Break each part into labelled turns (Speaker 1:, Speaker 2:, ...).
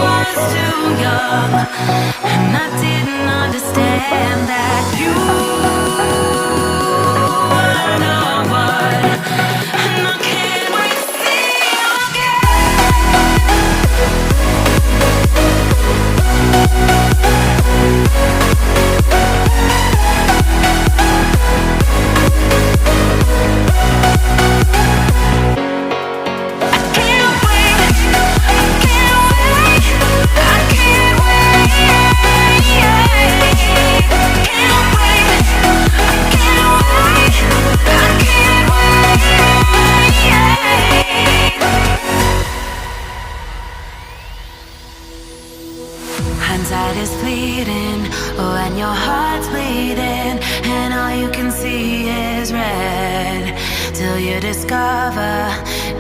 Speaker 1: was too young, and I didn't understand that you were the one, and I can't wait to see you hindsight is fleeting, oh, and your heart's bleeding, and all you can see is red, till you discover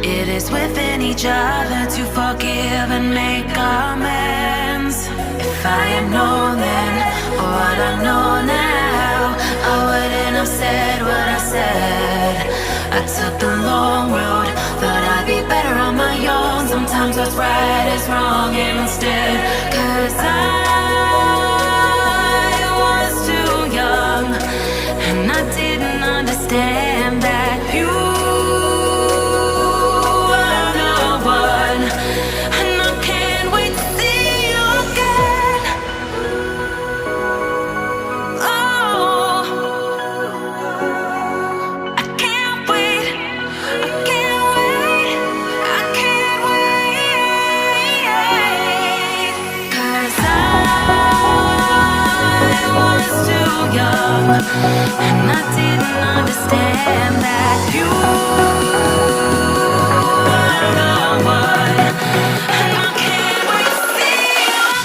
Speaker 1: it is within each other to forgive and make amends. If I had known then, or what I know now, I wouldn't have said what I said. I took the long road, thought I'd be better on my own. Sometimes what's right is wrong instead, 'cause I was too young, and I didn't understand that you were the one, and I can't wait to see you again. Oh, I can't wait, I can't wait, I can't wait, 'cause I was too young, and I didn't understand that you were the one, and I can't wait to see you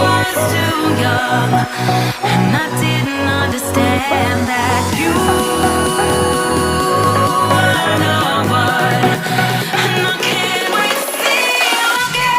Speaker 1: was too young, and I didn't understand that you were the one, and I can't wait to see you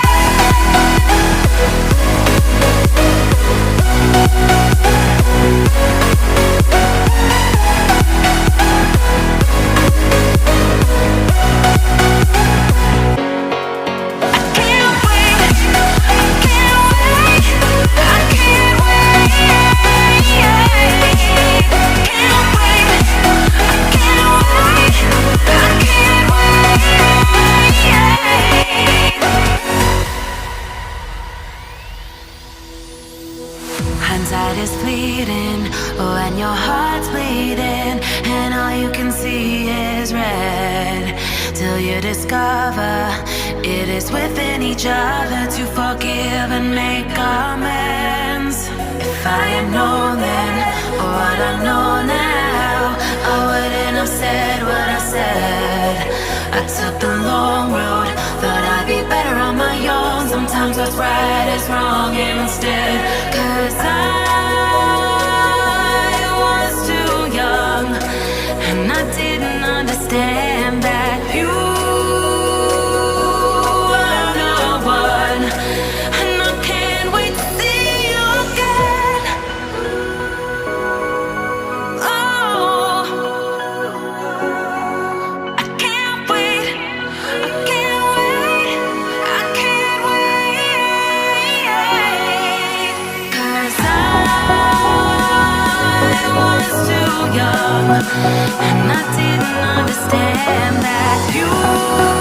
Speaker 1: hindsight is fleeting, oh, and your heart's bleeding, and all you can see is red, till you discover it is within each other to forgive and make amends. If I had known then, or what I know now, I wouldn't have said what I said. I took the long road, thought I'd be better on my own. Sometimes what's right is wrong instead, 'cause I was too young, and I didn't understand that you were the one, and I can't wait to see you again. And I didn't understand that you